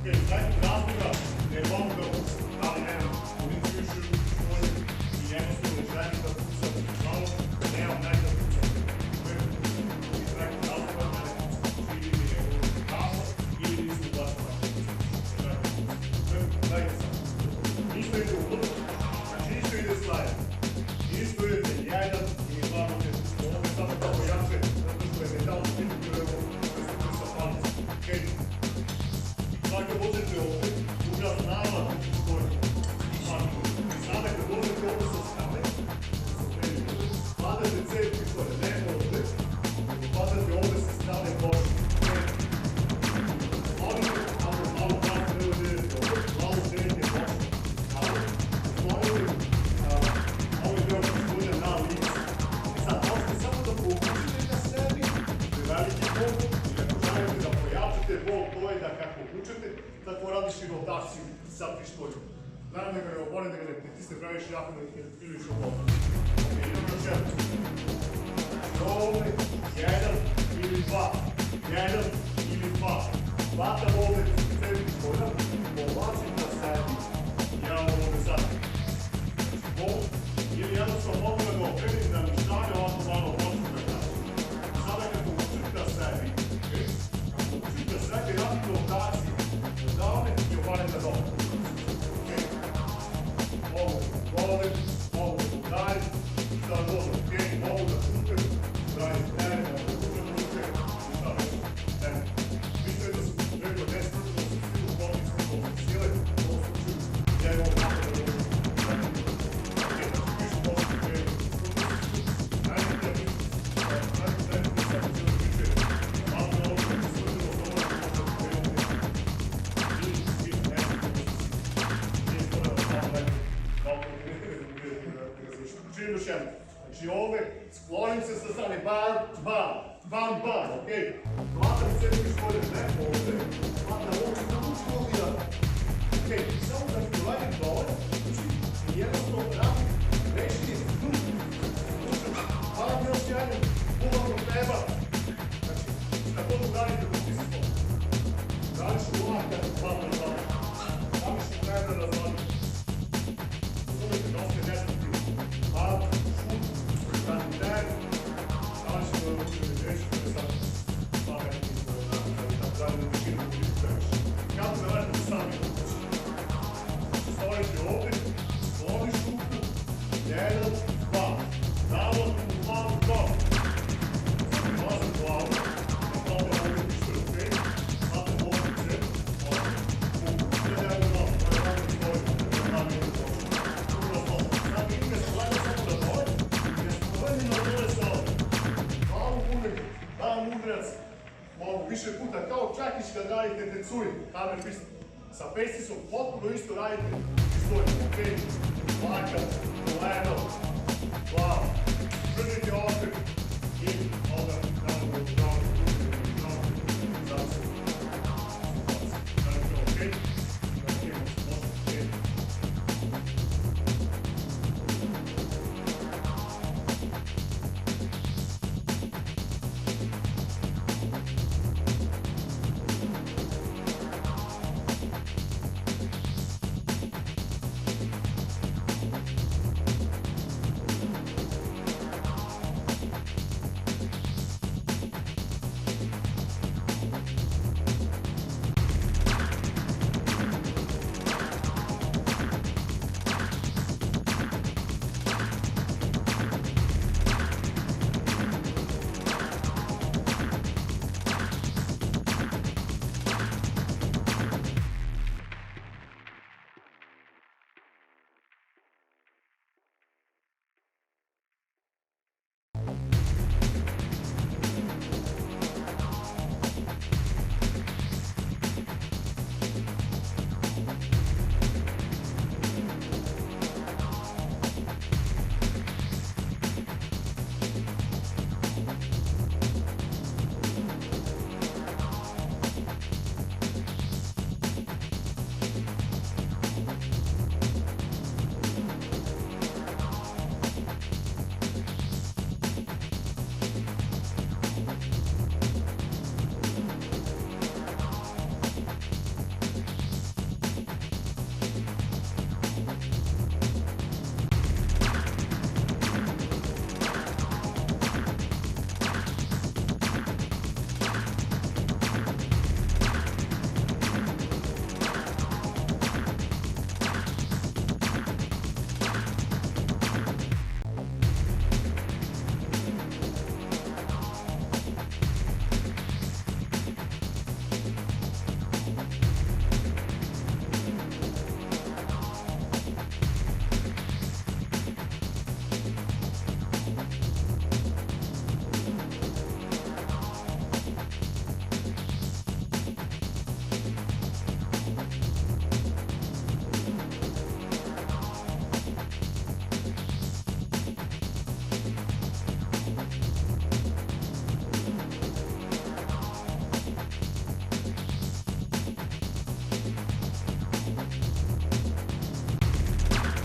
Ok, znači razloga ne je vam da ali nemam uliciju škoju i jednostavno želim da pucam malo, nemam najda pucam. I znači razloga da ne pucam ili mi je kasa ili nisam glasova. Gledajte sad, isto ide u vrlo, znači isto ide slajd. Isto idete jedan ili dva može, ovo je samo tako jače, zato što je metal biti koji je ovo sa palicom. Okay. Sad kad dođete ovdje, užas navlad u svoju šarku. I sada kad dođete ovdje sa strane, padate cel pištolja, ne ovdje, padate ovdje sa strane koša. Malo pravite, ne uđerite ovdje, malo uđerite koša. Ovo je deo pištolja na licu. Sad, možete samo da povučite na sebi, veliki bol, i ako želite da pojačate bol, to je da kako vučete, tako radiš i rotaciju sa pištoljom. Naravno da ga ne oborim, da ga ne pritisne previše jako da ih ne priliš u bol. Ok, idemo još jedan. Ovdje, jedan ili dva. Jedan ili dva. Hvatam ovdje sebi pištolja, povlačim na sebi. Ja ovdje sad. Bol, ili jednostavno mogu da ga okrenim da mi štane ovako malo počnu da kažem. Sada kad povučete na sebi, kako povučete na sebi, radite rotaciju. Odavne i obarem na dole. Mogu da udarim, sad dođem, mogu da šutem, udarim teren, mogu da šutem, i šta već, teren. Mislim da sam rekao nesprotno da sam svi u političkom sile, u ovom slučaju, ja imam tako da dođem. Pišu poslije teren, najbolje da mi, najbolje da sam cijelo priče, malo da ovo da se svrtilo s ovom znači ovdje, sklonim se sa strane, bam, okej? Hvatam sebi pištolje, ne ovdje, hvatam ovdje, namučim ovdje jedan. Okej, samo da ti uradim dole, znači, i jednostavno radim, reći, hvatam još jedan, uvako treba. Znači, tako da uradite dok ti se to. Radiš ulaka, bam, radiš treba da razvadiš. Uzumite, dosta je nestrpio. Hvala, šut, radim der, danas ćemo da učinu reći, to je sad slavljeni izbore, da ne učinu uliku previše. Kako da radite sami ulici? Stojite ovdje, skloniš ruku, jedan, dva, zavod, glavu, glavu. Dolazim glavu, hvatam ovdje pištolj u pet, hvatam ovdje cep, ovdje, jedan glavu, to je radim stojim, to je radim jednu točku. Sad vidite, slajde samo da dole, na dole sa glavu uvijek, davam udarac, malo više puta, kao čakić kad radite tecuji, kamer pistol. Sa pestisom potpuno isto radite pistoljom, okej, laka, koleno, glava, držite okret i onda damo